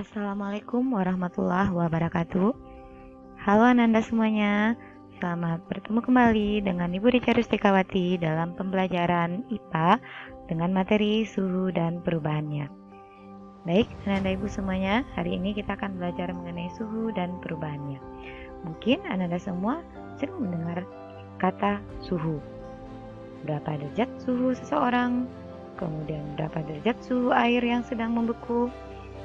Assalamualaikum warahmatullahi wabarakatuh. Halo Ananda semuanya, selamat bertemu kembali dengan Ibu Rica Rustikawati dalam pembelajaran IPA dengan materi suhu dan perubahannya. Baik, Ananda Ibu semuanya, hari ini kita akan belajar mengenai suhu dan perubahannya. Mungkin Ananda semua sering mendengar kata suhu. Berapa derajat suhu seseorang, kemudian berapa derajat suhu air yang sedang membeku,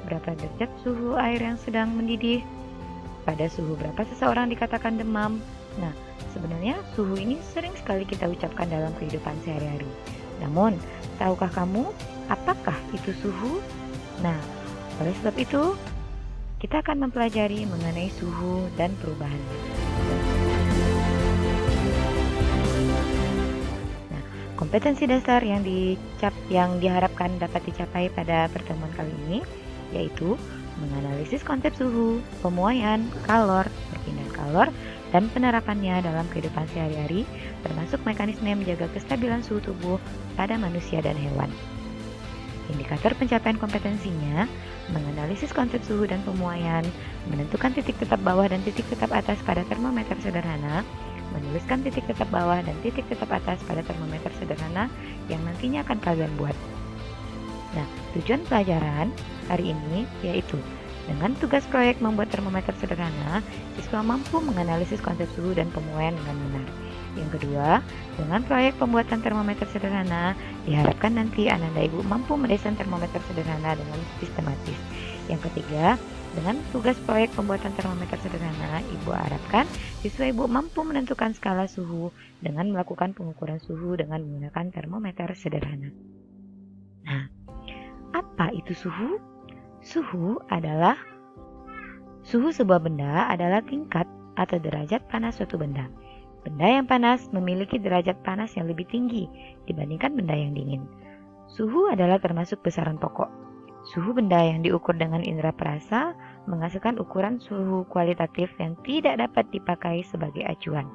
berapa derajat suhu air yang sedang mendidih, pada suhu berapa seseorang dikatakan demam. Nah, sebenarnya suhu ini sering sekali kita ucapkan dalam kehidupan sehari-hari. Namun, tahukah kamu apakah itu suhu? Nah, oleh sebab itu, kita akan mempelajari mengenai suhu dan perubahannya. Nah, kompetensi dasar yang diharapkan dapat dicapai pada pertemuan kali ini yaitu menganalisis konsep suhu, pemuaian, kalor, perpindahan kalor, dan penerapannya dalam kehidupan sehari-hari, termasuk mekanisme menjaga kestabilan suhu tubuh pada manusia dan hewan. Indikator pencapaian kompetensinya, menganalisis konsep suhu dan pemuaian, menentukan titik tetap bawah dan titik tetap atas pada termometer sederhana, menuliskan titik tetap bawah dan titik tetap atas pada termometer sederhana yang nantinya akan kalian buat. Nah, tujuan pelajaran hari ini yaitu dengan tugas proyek membuat termometer sederhana, siswa mampu menganalisis konsep suhu dan pemuaian dengan benar. Yang kedua, dengan proyek pembuatan termometer sederhana, diharapkan nanti Ananda Ibu mampu mendesain termometer sederhana dengan sistematis. Yang ketiga, dengan tugas proyek pembuatan termometer sederhana, Ibu harapkan siswa Ibu mampu menentukan skala suhu dengan melakukan pengukuran suhu dengan menggunakan termometer sederhana. Nah, apa itu suhu? Suhu sebuah benda adalah tingkat atau derajat panas suatu benda. Benda yang panas memiliki derajat panas yang lebih tinggi dibandingkan benda yang dingin. Suhu adalah termasuk besaran pokok. Suhu benda yang diukur dengan indera perasa menghasilkan ukuran suhu kualitatif yang tidak dapat dipakai sebagai acuan.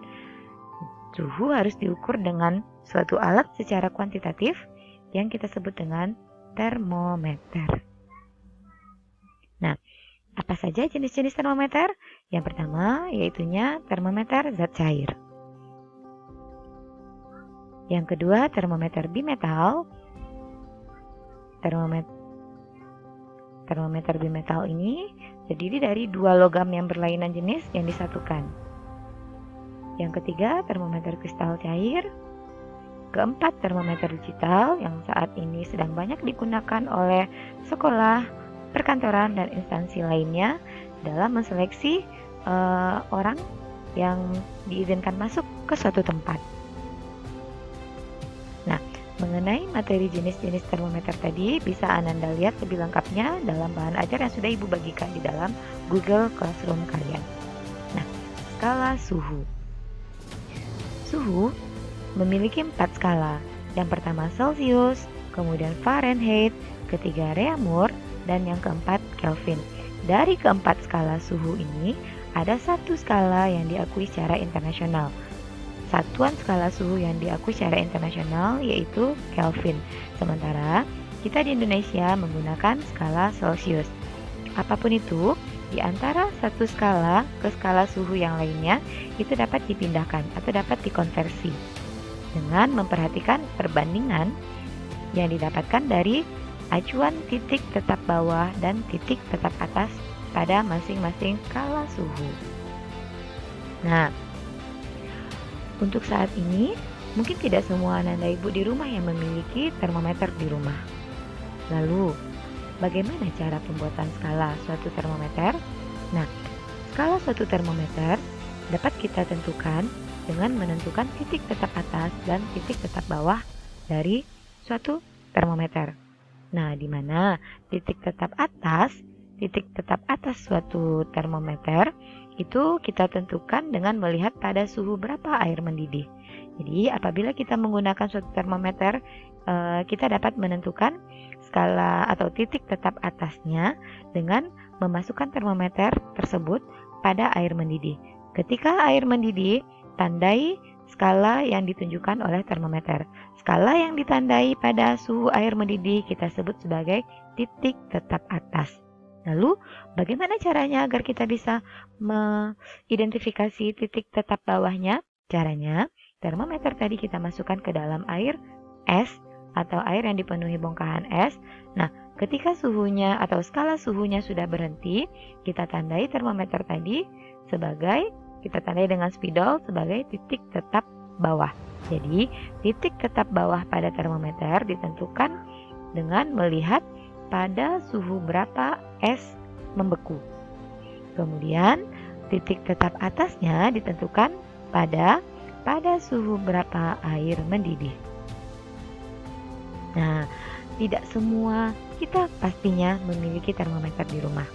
Suhu harus diukur dengan suatu alat secara kuantitatif yang kita sebut dengan termometer. Nah, apa saja jenis-jenis termometer? Yang pertama yaitunya termometer zat cair. Yang kedua termometer bimetal. Termometer bimetal ini terdiri dari dua logam yang berlainan jenis yang disatukan. Yang ketiga termometer kristal cair. Keempat, termometer digital yang saat ini sedang banyak digunakan oleh sekolah, perkantoran, dan instansi lainnya dalam menseleksi orang yang diizinkan masuk ke suatu tempat. Nah, mengenai materi jenis-jenis termometer tadi bisa Ananda lihat lebih lengkapnya dalam bahan ajar yang sudah Ibu bagikan di dalam Google Classroom kalian. Nah, skala suhu. Suhu memiliki 4 skala. Yang pertama Celsius, kemudian Fahrenheit, ketiga Reaumur, dan yang keempat Kelvin. Dari keempat skala suhu ini, ada satu skala yang diakui secara internasional. Satuan skala suhu yang diakui secara internasional yaitu Kelvin. Sementara kita di Indonesia menggunakan skala Celsius. Apapun itu, di antara satu skala ke skala suhu yang lainnya, itu dapat dipindahkan atau dapat dikonversi dengan memperhatikan perbandingan yang didapatkan dari acuan titik tetap bawah dan titik tetap atas pada masing-masing skala suhu. Nah, untuk saat ini mungkin tidak semua Ananda Ibu di rumah yang memiliki termometer di rumah. Lalu, bagaimana cara pembuatan skala suatu termometer? Nah, skala suatu termometer dapat kita tentukan dengan menentukan titik tetap atas dan titik tetap bawah dari suatu termometer. Nah, di mana titik tetap atas suatu termometer itu kita tentukan dengan melihat pada suhu berapa air mendidih. Jadi, apabila kita menggunakan suatu termometer, kita dapat menentukan skala atau titik tetap atasnya dengan memasukkan termometer tersebut pada air mendidih. Ketika air mendidih, tandai skala yang ditunjukkan oleh termometer. Skala yang ditandai pada suhu air mendidih kita sebut sebagai titik tetap atas. Lalu, bagaimana caranya agar kita bisa mengidentifikasi titik tetap bawahnya? Caranya, termometer tadi kita masukkan ke dalam air es atau air yang dipenuhi bongkahan es. Nah, ketika suhunya atau skala suhunya sudah berhenti, kita tandai termometer tadi kita tandai dengan spidol sebagai titik tetap bawah. Jadi, titik tetap bawah pada termometer ditentukan dengan melihat pada suhu berapa es membeku. Kemudian titik tetap atasnya ditentukan pada suhu berapa air mendidih. Nah, tidak semua kita pastinya memiliki termometer di rumah.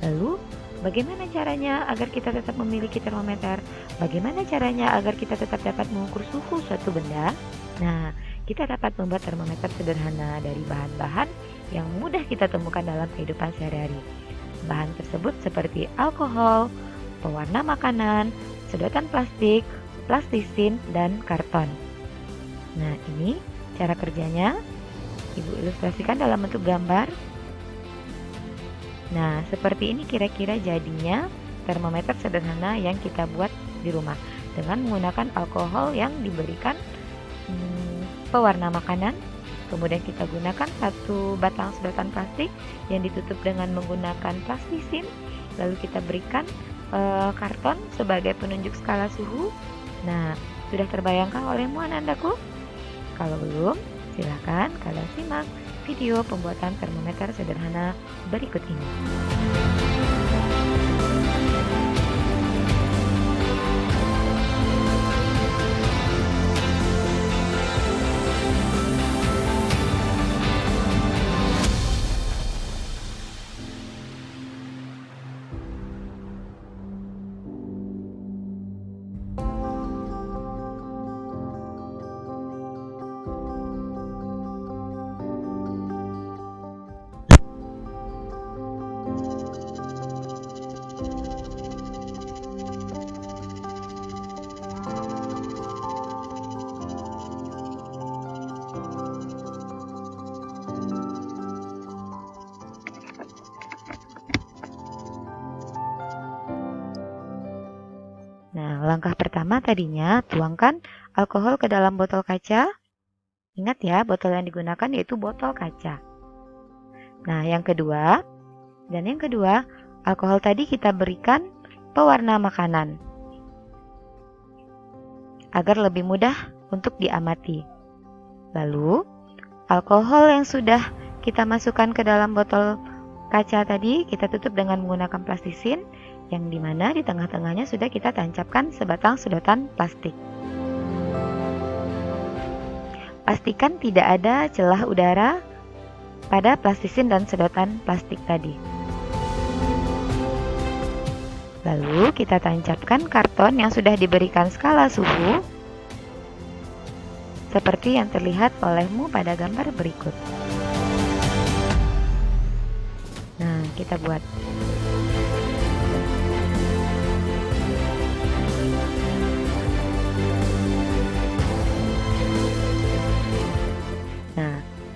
Lalu, bagaimana caranya agar kita tetap memiliki termometer? Bagaimana caranya agar kita tetap dapat mengukur suhu suatu benda? Nah, kita dapat membuat termometer sederhana dari bahan-bahan yang mudah kita temukan dalam kehidupan sehari-hari. Bahan tersebut seperti alkohol, pewarna makanan, sedotan plastik, plastisin, dan karton. Nah, ini cara kerjanya. Ibu ilustrasikan dalam bentuk gambar. Nah, seperti ini kira-kira jadinya termometer sederhana yang kita buat di rumah dengan menggunakan alkohol yang diberikan pewarna makanan. Kemudian kita gunakan satu batang sedotan plastik yang ditutup dengan menggunakan plastisin. Lalu kita berikan karton sebagai penunjuk skala suhu. Nah, sudah terbayangkan olehmu anak-anakku? Kalau belum, silakan kalian simak video pembuatan termometer sederhana berikut ini. Nah, langkah pertama tadinya tuangkan alkohol ke dalam botol kaca. Ingat ya, botol yang digunakan yaitu botol kaca. Nah, yang kedua, alkohol tadi kita berikan pewarna makanan agar lebih mudah untuk diamati. Lalu, alkohol yang sudah kita masukkan ke dalam botol kaca tadi kita tutup dengan menggunakan plastisin, yang dimana di tengah-tengahnya sudah kita tancapkan sebatang sedotan plastik. Pastikan tidak ada celah udara pada plastisin dan sedotan plastik tadi. Lalu kita tancapkan karton yang sudah diberikan skala suhu seperti yang terlihat olehmu pada gambar berikut. Nah, kita buat.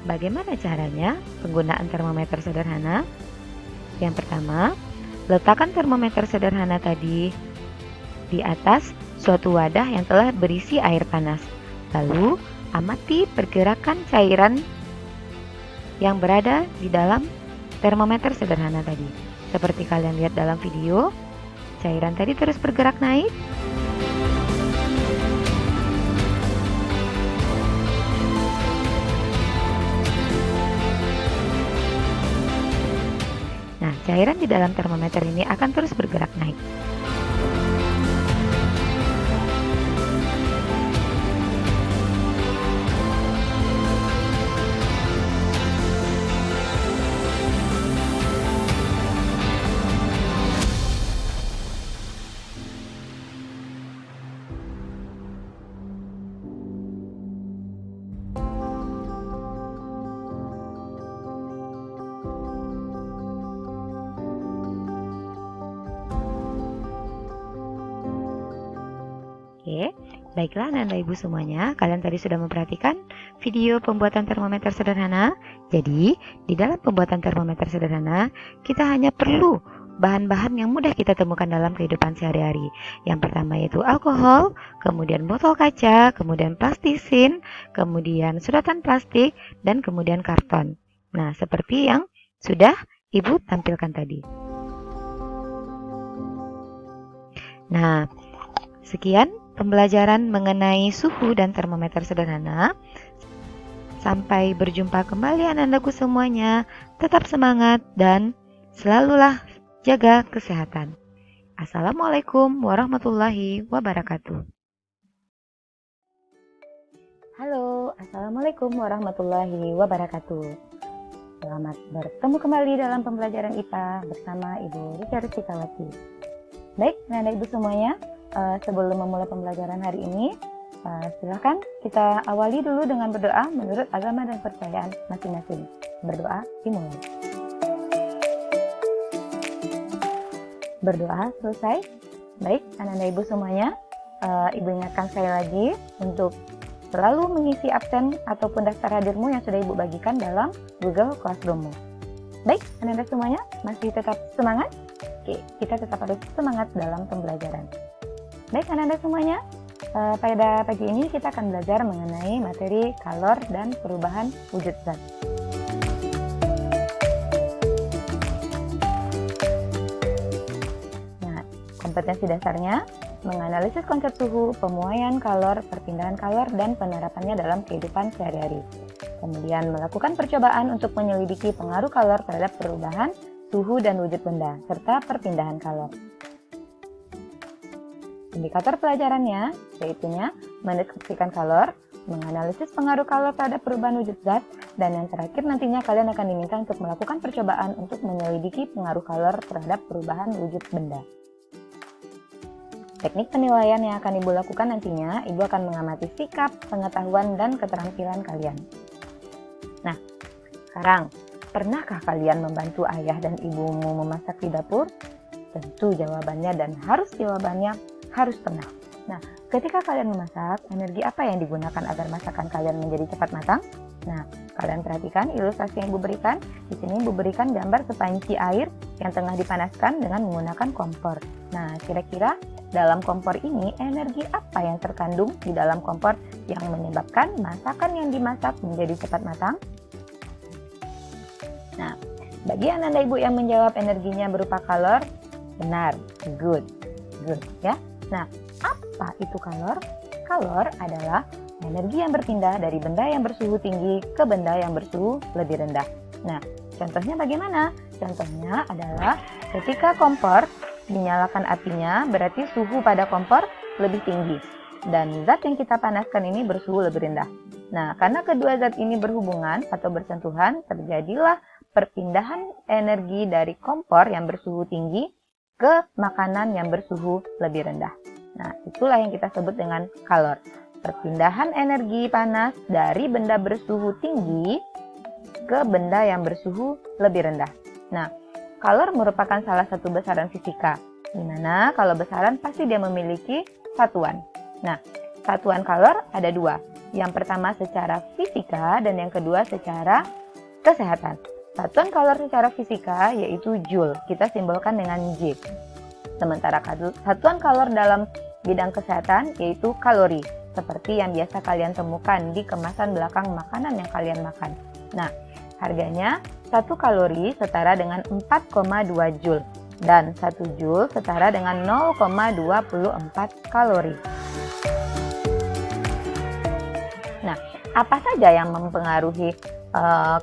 Bagaimana caranya penggunaan termometer sederhana? Yang pertama, letakkan termometer sederhana tadi di atas suatu wadah yang telah berisi air panas. Lalu, amati pergerakan cairan yang berada di dalam termometer sederhana tadi. Seperti kalian lihat dalam video, cairan tadi terus bergerak naik. Cairan di dalam termometer ini akan terus bergerak naik. Oke, baiklah Nanda Ibu semuanya, kalian tadi sudah memperhatikan video pembuatan termometer sederhana. Jadi, di dalam pembuatan termometer sederhana, kita hanya perlu bahan-bahan yang mudah kita temukan dalam kehidupan sehari-hari. Yang pertama yaitu alkohol, kemudian botol kaca, kemudian plastisin, kemudian sedotan plastik, dan kemudian karton. Nah, seperti yang sudah Ibu tampilkan tadi. Nah, sekian pembelajaran mengenai suhu dan termometer sederhana. Sampai berjumpa kembali anak-anakku semuanya. Tetap semangat dan selalulah jaga kesehatan. Assalamualaikum warahmatullahi wabarakatuh. Halo, Assalamualaikum warahmatullahi wabarakatuh. Selamat bertemu kembali dalam pembelajaran IPA bersama Ibu Rika Rustikawati. Baik, anak-anak Ibu semuanya, sebelum memulai pembelajaran hari ini, silakan kita awali dulu dengan berdoa menurut agama dan kepercayaan masing-masing. Berdoa dimulai. Berdoa selesai. Baik, anak-anak Ibu semuanya, Ibu ingatkan sekali lagi untuk selalu mengisi absen ataupun daftar hadirmu yang sudah Ibu bagikan dalam Google Classroom-mu. Baik, anak-anak semuanya, masih tetap semangat? Oke, kita tetap harus semangat dalam pembelajaran. Baik, anak-anak semuanya, pada pagi ini kita akan belajar mengenai materi kalor dan perubahan wujud zat. Kompetensi dasarnya, menganalisis konsep suhu, pemuaian kalor, perpindahan kalor, dan penerapannya dalam kehidupan sehari-hari. Kemudian melakukan percobaan untuk menyelidiki pengaruh kalor terhadap perubahan suhu dan wujud benda, serta perpindahan kalor. Indikator pelajarannya, yaitunya mendeskripsikan kalor, menganalisis pengaruh kalor terhadap perubahan wujud zat, dan yang terakhir nantinya kalian akan diminta untuk melakukan percobaan untuk menyelidiki pengaruh kalor terhadap perubahan wujud benda. Teknik penilaian yang akan Ibu lakukan nantinya, Ibu akan mengamati sikap, pengetahuan, dan keterampilan kalian. Nah, sekarang, pernahkah kalian membantu ayah dan ibumu memasak di dapur? Tentu jawabannya dan jawabannya harus pernah. Nah, ketika kalian memasak, energi apa yang digunakan agar masakan kalian menjadi cepat matang? Nah, kalian perhatikan ilustrasi yang Ibu berikan. Di sini Ibu berikan gambar sepanci air yang tengah dipanaskan dengan menggunakan kompor. Nah, kira-kira dalam kompor ini, energi apa yang terkandung di dalam kompor yang menyebabkan masakan yang dimasak menjadi cepat matang? Nah, bagi anak-anak Ibu yang menjawab energinya berupa kalor, benar, good ya. Nah, apa itu kalor? Kalor adalah energi yang berpindah dari benda yang bersuhu tinggi ke benda yang bersuhu lebih rendah. Nah, contohnya bagaimana? Contohnya adalah ketika kompor dinyalakan apinya, berarti suhu pada kompor lebih tinggi. Dan zat yang kita panaskan ini bersuhu lebih rendah. Nah, karena kedua zat ini berhubungan atau bersentuhan, terjadilah perpindahan energi dari kompor yang bersuhu tinggi ke makanan yang bersuhu lebih rendah. Nah, itulah yang kita sebut dengan kalor. Perpindahan energi panas dari benda bersuhu tinggi ke benda yang bersuhu lebih rendah. Nah, kalor merupakan salah satu besaran fisika, di mana kalau besaran pasti dia memiliki satuan. Nah, satuan kalor ada dua. Yang pertama secara fisika dan yang kedua secara kesehatan. Satuan kalor secara fisika yaitu Joule, kita simbolkan dengan J. Sementara satuan kalor dalam bidang kesehatan yaitu kalori, seperti yang biasa kalian temukan di kemasan belakang makanan yang kalian makan. Nah, harganya 1 kalori setara dengan 4,2 Joule dan 1 Joule setara dengan 0,24 kalori. Nah, apa saja yang mempengaruhi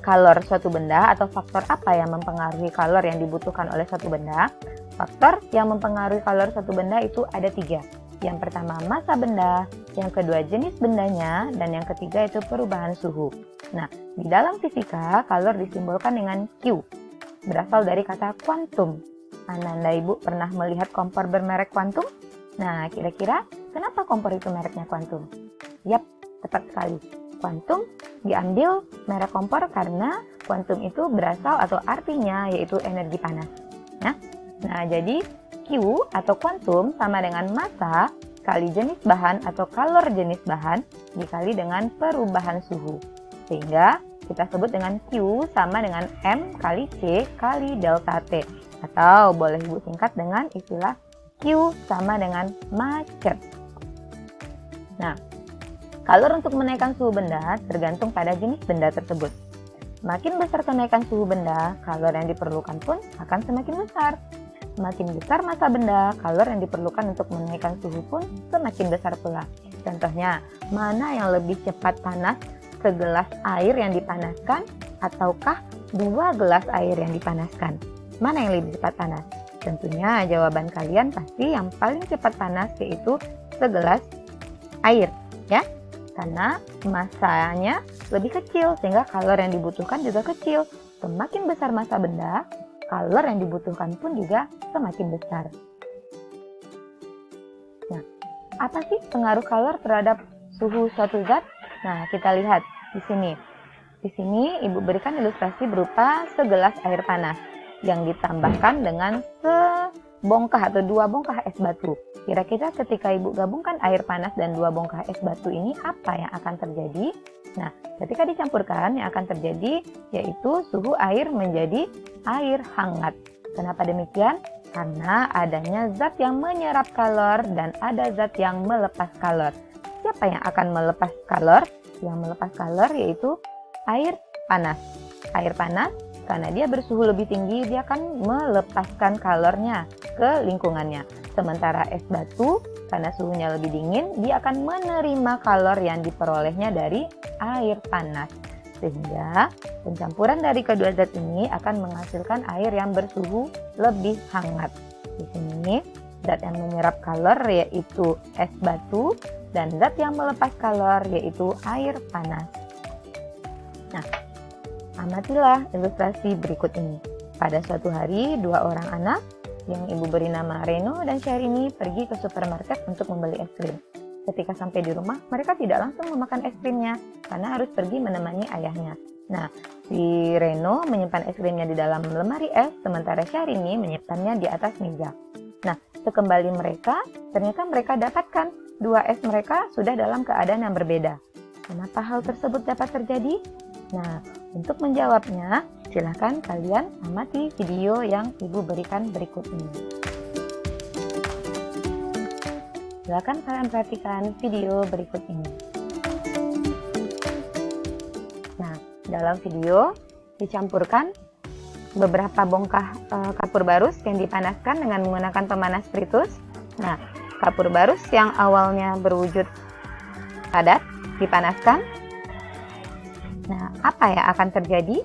kalor suatu benda atau faktor apa yang mempengaruhi kalor yang dibutuhkan oleh suatu benda? Faktor yang mempengaruhi kalor suatu benda itu ada 3. Yang pertama massa benda, yang kedua jenis bendanya, dan yang ketiga itu perubahan suhu. Nah, di dalam fisika, kalor disimbolkan dengan Q, berasal dari kata kuantum. Anda Ibu pernah melihat kompor bermerek kuantum? Nah, kira-kira kenapa kompor itu mereknya kuantum? Yap, tepat sekali. Kuantum diambil merek kompor karena kuantum itu berasal atau artinya yaitu energi panas. Nah, jadi Q atau kuantum sama dengan massa dikali jenis bahan atau kalor jenis bahan dikali dengan perubahan suhu. Sehingga kita sebut dengan Q sama dengan M kali C kali delta T. Atau boleh Ibu singkat dengan istilah Q sama dengan macet. Nah, kalor untuk menaikkan suhu benda tergantung pada jenis benda tersebut. Semakin besar kenaikan suhu benda, kalor yang diperlukan pun akan semakin besar. Semakin besar massa benda, kalor yang diperlukan untuk menaikkan suhu pun semakin besar pula. Contohnya, mana yang lebih cepat panas, segelas air yang dipanaskan ataukah 2 gelas air yang dipanaskan? Mana yang lebih cepat panas? Tentunya jawaban kalian pasti yang paling cepat panas yaitu segelas air, ya. Karena massanya lebih kecil sehingga kalor yang dibutuhkan juga kecil. Semakin besar massa benda, kalor yang dibutuhkan pun juga semakin besar. Nah, apa sih pengaruh kalor terhadap suhu suatu zat? Nah, kita lihat di sini. Di sini Ibu berikan ilustrasi berupa segelas air panas yang ditambahkan dengan sebongkah atau 2 bongkah es batu. Kira-kira ketika Ibu gabungkan air panas dan 2 bongkah es batu ini, apa yang akan terjadi? Nah, ketika dicampurkan yang akan terjadi yaitu suhu air menjadi air hangat. Kenapa demikian? Karena adanya zat yang menyerap kalor dan ada zat yang melepas kalor. Siapa yang akan melepas kalor? Yang melepas kalor yaitu air panas. Air panas karena dia bersuhu lebih tinggi, dia akan melepaskan kalornya ke lingkungannya. Sementara es batu karena suhunya lebih dingin, dia akan menerima kalor yang diperolehnya dari air panas. Sehingga pencampuran dari kedua zat ini akan menghasilkan air yang bersuhu lebih hangat. Di sini zat yang menyerap kalor yaitu es batu dan zat yang melepas kalor yaitu air panas. Nah, amatilah ilustrasi berikut ini. Pada suatu hari, 2 orang anak yang Ibu beri nama Reno dan Syahrini pergi ke supermarket untuk membeli es krim. Ketika sampai di rumah, mereka tidak langsung memakan es krimnya karena harus pergi menemani ayahnya. Nah, si Reno menyimpan es krimnya di dalam lemari es, sementara Syahrini menyimpannya di atas meja. Nah, sekembali mereka, ternyata mereka dapatkan 2 es mereka sudah dalam keadaan yang berbeda. Kenapa hal tersebut dapat terjadi? Nah, untuk menjawabnya, silahkan kalian amati video yang Ibu berikan berikut ini. Silahkan kalian perhatikan video berikut ini. Nah, dalam video dicampurkan beberapa bongkah kapur barus yang dipanaskan dengan menggunakan pemanas spiritus. Nah, kapur barus yang awalnya berwujud padat dipanaskan. Nah, apa yang akan terjadi?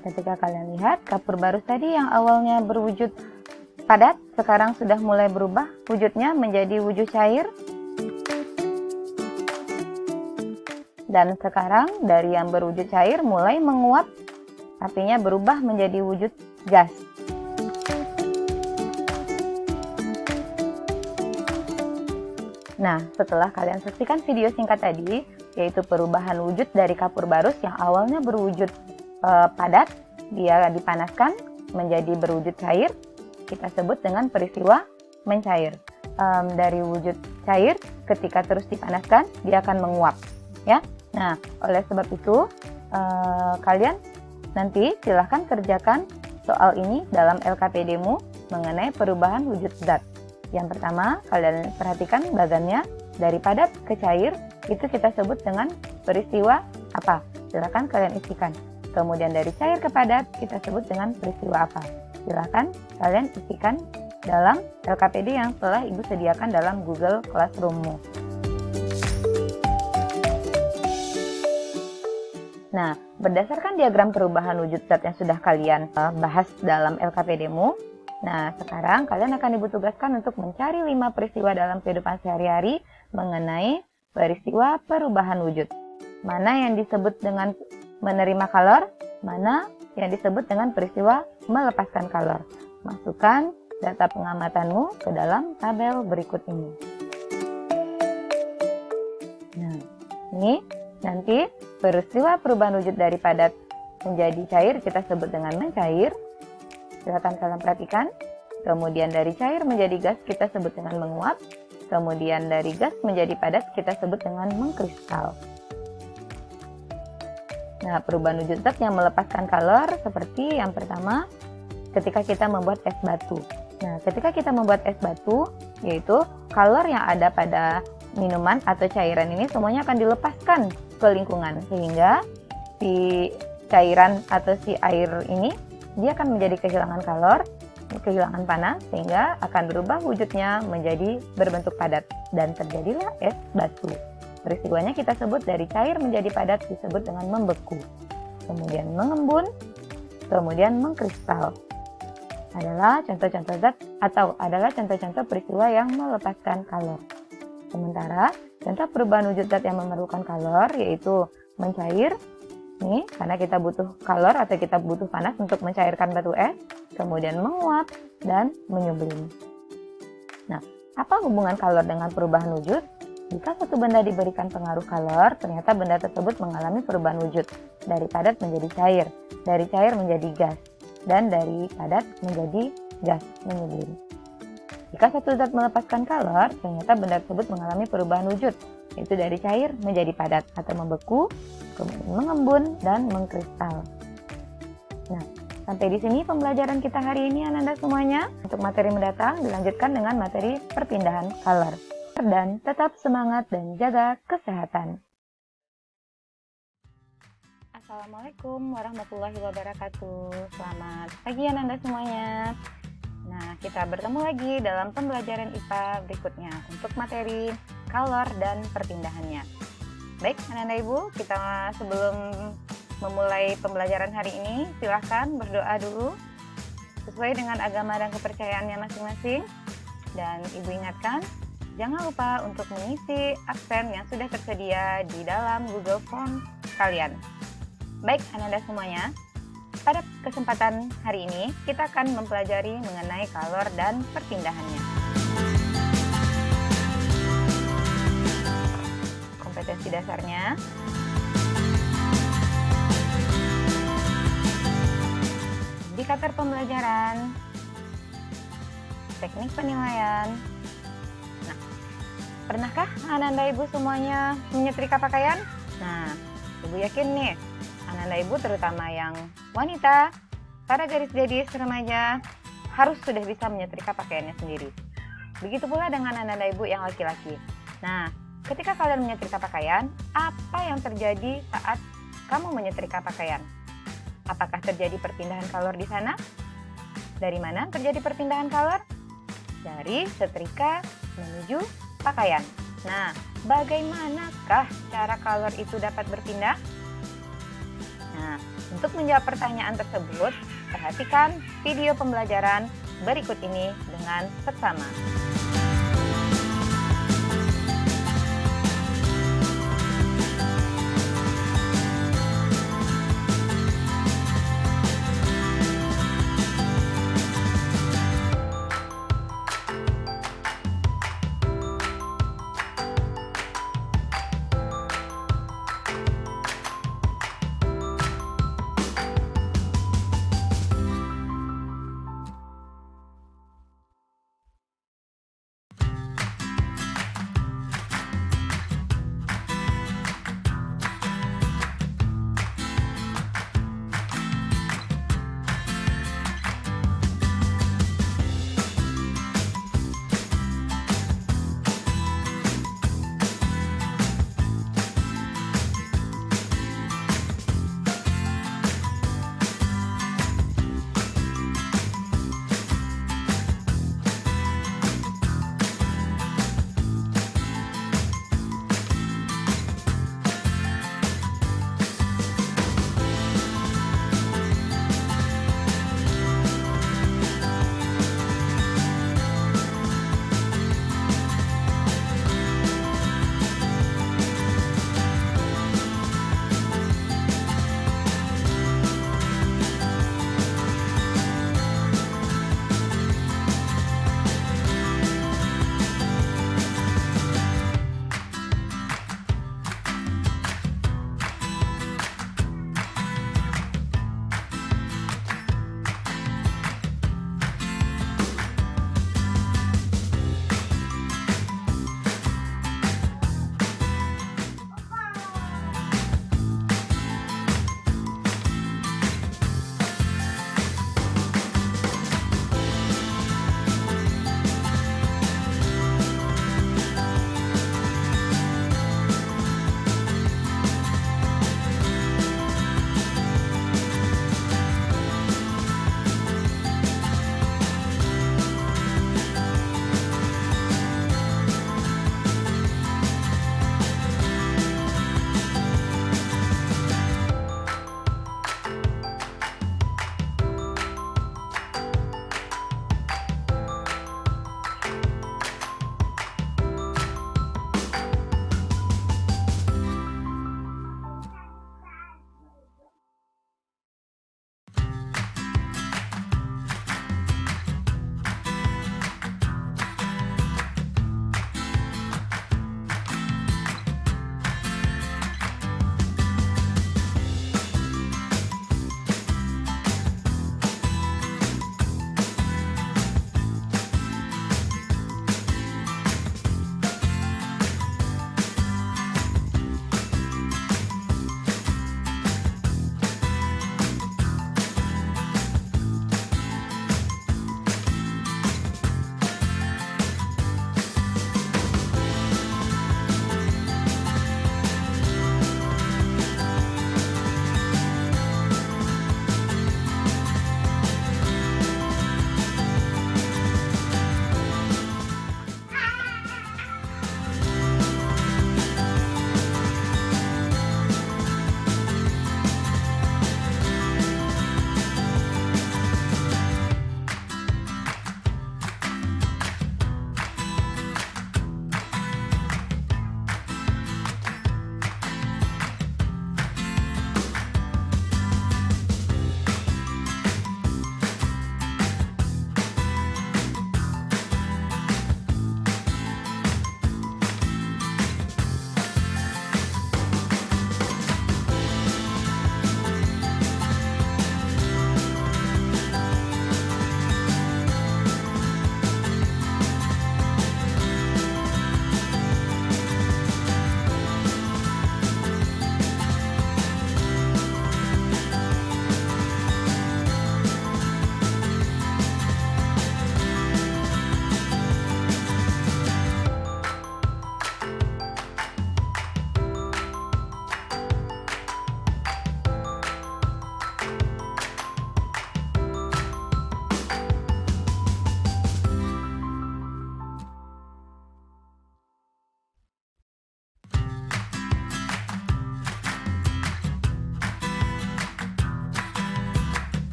Ketika kalian lihat kapur barus tadi yang awalnya berwujud padat sekarang sudah mulai berubah wujudnya menjadi wujud cair. Dan sekarang dari yang berwujud cair mulai menguap, artinya berubah menjadi wujud gas. Nah, setelah kalian saksikan video singkat tadi, yaitu perubahan wujud dari kapur barus yang awalnya berwujud padat, dia dipanaskan menjadi berwujud cair, kita sebut dengan peristiwa mencair. Dari wujud cair, ketika terus dipanaskan, dia akan menguap. Ya, nah, oleh sebab itu, kalian nanti silahkan kerjakan soal ini dalam LKPD-mu mengenai perubahan wujud zat. Yang pertama, kalian perhatikan bagannya dari padat ke cair, itu kita sebut dengan peristiwa apa? Silakan kalian isikan. Kemudian dari cair ke padat, kita sebut dengan peristiwa apa? Silakan kalian isikan dalam LKPD yang telah Ibu sediakan dalam Google Classroom-mu. Nah, berdasarkan diagram perubahan wujud zat yang sudah kalian bahas dalam LKPD-mu, nah, sekarang kalian akan Ibu tugaskan untuk mencari 5 peristiwa dalam kehidupan sehari-hari mengenai peristiwa perubahan wujud. Mana yang disebut dengan menerima kalor, mana yang disebut dengan peristiwa melepaskan kalor. Masukkan data pengamatanmu ke dalam tabel berikut ini. Nah, ini nanti peristiwa perubahan wujud dari padat menjadi cair kita sebut dengan mencair. Silakan kalian perhatikan. Kemudian dari cair menjadi gas kita sebut dengan menguap. Kemudian dari gas menjadi padat kita sebut dengan mengkristal. Nah, perubahan wujud zat yang melepaskan kalor seperti yang pertama ketika kita membuat es batu. Nah, ketika kita membuat es batu, yaitu kalor yang ada pada minuman atau cairan ini semuanya akan dilepaskan ke lingkungan, sehingga si cairan atau si air ini dia akan menjadi kehilangan kalor, kehilangan panas, sehingga akan berubah wujudnya menjadi berbentuk padat dan terjadilah es batu. Peristiwanya kita sebut dari cair menjadi padat disebut dengan membeku, kemudian mengembun, kemudian mengkristal. Adalah contoh-contoh zat atau adalah contoh-contoh peristiwa yang melepaskan kalor. Sementara contoh perubahan wujud zat yang memerlukan kalor yaitu mencair. Nih, karena kita butuh kalor atau kita butuh panas untuk mencairkan batu es, kemudian menguap dan menyublim. Nah, apa hubungan kalor dengan perubahan wujud? Jika satu benda diberikan pengaruh kalor, ternyata benda tersebut mengalami perubahan wujud dari padat menjadi cair, dari cair menjadi gas, dan dari padat menjadi gas menyublim. Jika satu zat melepaskan kalor, ternyata benda tersebut mengalami perubahan wujud, yaitu dari cair menjadi padat atau membeku, kemudian mengembun dan mengkristal. Nah, sampai di sini pembelajaran kita hari ini Ananda semuanya. Untuk materi mendatang dilanjutkan dengan materi perpindahan kalor. Dan tetap semangat dan jaga kesehatan. Assalamualaikum warahmatullahi wabarakatuh. Selamat pagi Ananda semuanya. Nah, kita bertemu lagi dalam pembelajaran IPA berikutnya untuk materi kalor dan perpindahannya. Baik, Ananda Ibu, kita sebelum memulai pembelajaran hari ini, silahkan berdoa dulu sesuai dengan agama dan kepercayaannya masing-masing. Dan Ibu ingatkan, jangan lupa untuk mengisi absen yang sudah tersedia di dalam Google Form kalian. Baik, Ananda semuanya, pada kesempatan hari ini kita akan mempelajari mengenai kalor dan perpindahannya. Kompetensi dasarnya. Indikator pembelajaran. Teknik penilaian. Nah, pernahkah Ananda Ibu semuanya menyetrika pakaian? Nah, Ibu yakin nih, Ananda Ibu terutama yang wanita, para gadis-gadis remaja harus sudah bisa menyetrika pakaiannya sendiri. Begitu pula dengan Ananda Ibu yang laki-laki. Nah, ketika kalian menyetrika pakaian, apa yang terjadi saat kamu menyetrika pakaian? Apakah terjadi perpindahan kalor di sana? Dari mana terjadi perpindahan kalor? Dari setrika menuju pakaian. Nah, bagaimanakah cara kalor itu dapat berpindah? Nah, untuk menjawab pertanyaan tersebut, perhatikan video pembelajaran berikut ini dengan seksama.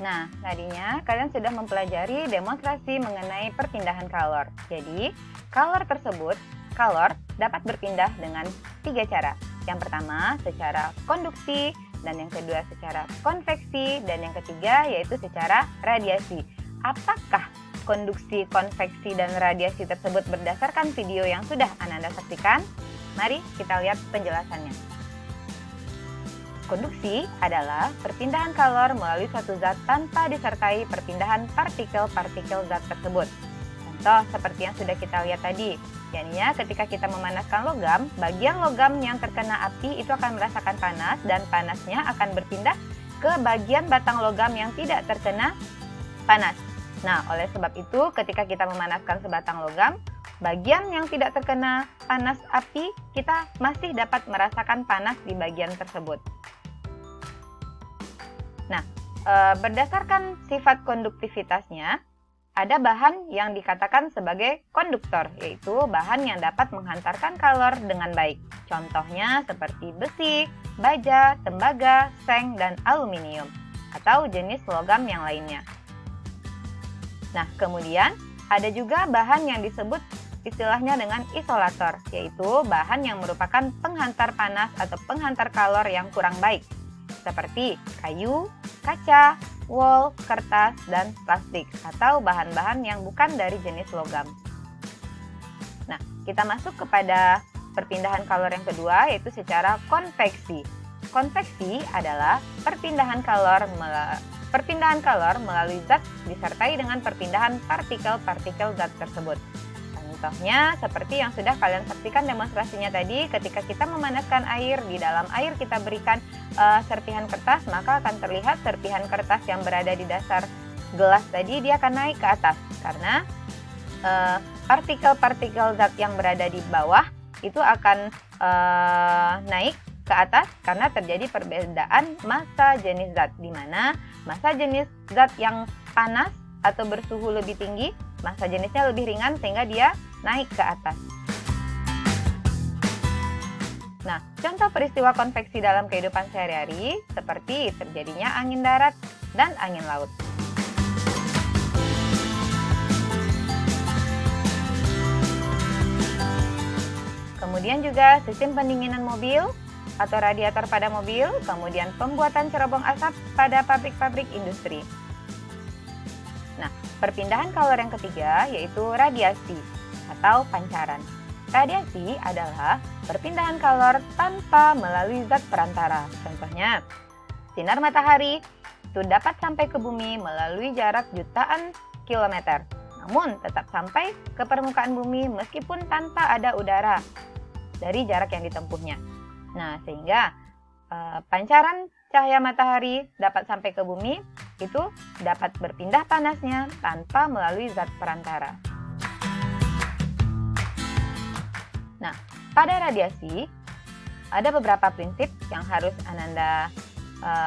Nah, tadinya kalian sudah mempelajari demonstrasi mengenai perpindahan kalor. Jadi, kalor dapat berpindah dengan 3 cara. Yang pertama, secara konduksi, dan yang kedua secara konveksi, dan yang ketiga yaitu secara radiasi. Apakah konduksi, konveksi, dan radiasi tersebut berdasarkan video yang sudah Ananda saksikan? Mari kita lihat penjelasannya. Konduksi adalah perpindahan kalor melalui suatu zat tanpa disertai perpindahan partikel-partikel zat tersebut. Contoh seperti yang sudah kita lihat tadi, yakni ketika kita memanaskan logam, bagian logam yang terkena api itu akan merasakan panas dan panasnya akan berpindah ke bagian batang logam yang tidak terkena panas. Nah, oleh sebab itu ketika kita memanaskan sebatang logam, bagian yang tidak terkena panas api, kita masih dapat merasakan panas di bagian tersebut. Nah, berdasarkan sifat konduktivitasnya, ada bahan yang dikatakan sebagai konduktor, yaitu bahan yang dapat menghantarkan kalor dengan baik. Contohnya seperti besi, baja, tembaga, seng, dan aluminium, atau jenis logam yang lainnya. Nah, kemudian ada juga bahan yang disebut istilahnya dengan isolator, yaitu bahan yang merupakan penghantar panas atau penghantar kalor yang kurang baik, seperti kayu, kaca, wol, kertas, dan plastik, atau bahan-bahan yang bukan dari jenis logam. Nah, kita masuk kepada perpindahan kalor yang kedua, yaitu secara konveksi. Konveksi adalah perpindahan kalor melalui zat disertai dengan perpindahan partikel-partikel zat tersebut. Contohnya seperti yang sudah kalian saksikan demonstrasinya tadi, ketika kita memanaskan air, di dalam air kita berikan serpihan kertas, maka akan terlihat serpihan kertas yang berada di dasar gelas tadi dia akan naik ke atas karena partikel-partikel zat yang berada di bawah itu akan naik ke atas karena terjadi perbedaan massa jenis zat, di mana massa jenis zat yang panas atau bersuhu lebih tinggi, massa jenisnya lebih ringan sehingga dia naik ke atas. Nah, contoh peristiwa konveksi dalam kehidupan sehari-hari seperti terjadinya angin darat dan angin laut. Kemudian juga sistem pendinginan mobil atau radiator pada mobil, kemudian pembuatan cerobong asap pada pabrik-pabrik industri. Nah, perpindahan kalor yang ketiga yaitu radiasi atau pancaran. Radiasi adalah perpindahan kalor tanpa melalui zat perantara. Contohnya, sinar matahari itu dapat sampai ke bumi melalui jarak jutaan kilometer, namun tetap sampai ke permukaan bumi meskipun tanpa ada udara dari jarak yang ditempuhnya. Nah, sehingga pancaran cahaya matahari dapat sampai ke bumi itu dapat berpindah panasnya tanpa melalui zat perantara. Nah, pada radiasi ada beberapa prinsip yang harus Ananda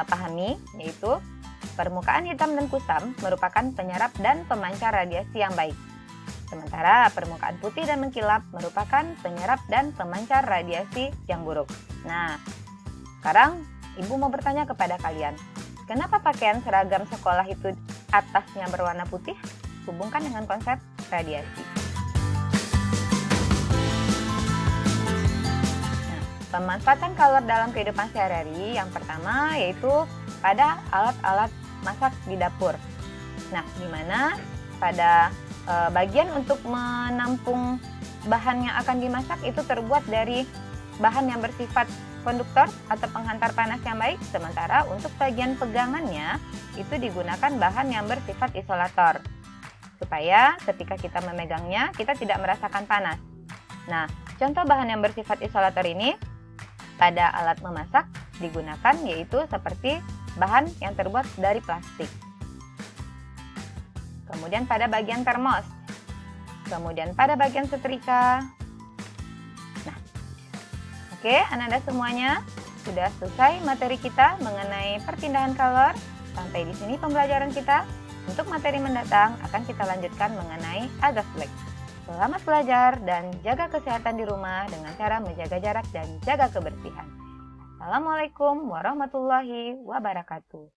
pahami, yaitu permukaan hitam dan kusam merupakan penyerap dan pemancar radiasi yang baik. Sementara permukaan putih dan mengkilap merupakan penyerap dan pemancar radiasi yang buruk. Nah, sekarang Ibu mau bertanya kepada kalian, kenapa pakaian seragam sekolah itu atasnya berwarna putih? Hubungkan dengan konsep radiasi. Nah, pemanfaatan kalor dalam kehidupan sehari-hari yang pertama yaitu pada alat-alat masak di dapur. Nah, di mana pada bagian untuk menampung bahan yang akan dimasak itu terbuat dari bahan yang bersifat konduktor atau penghantar panas yang baik, sementara untuk bagian pegangannya itu digunakan bahan yang bersifat isolator supaya ketika kita memegangnya kita tidak merasakan panas. Nah, contoh bahan yang bersifat isolator ini pada alat memasak digunakan yaitu seperti bahan yang terbuat dari plastik. Kemudian pada bagian termos, kemudian pada bagian setrika. Nah, oke, Ananda semuanya sudah selesai materi kita mengenai perpindahan kalor. Sampai di sini pembelajaran kita. Untuk materi mendatang akan kita lanjutkan mengenai azas Black. Selamat belajar dan jaga kesehatan di rumah dengan cara menjaga jarak dan jaga kebersihan. Assalamualaikum warahmatullahi wabarakatuh.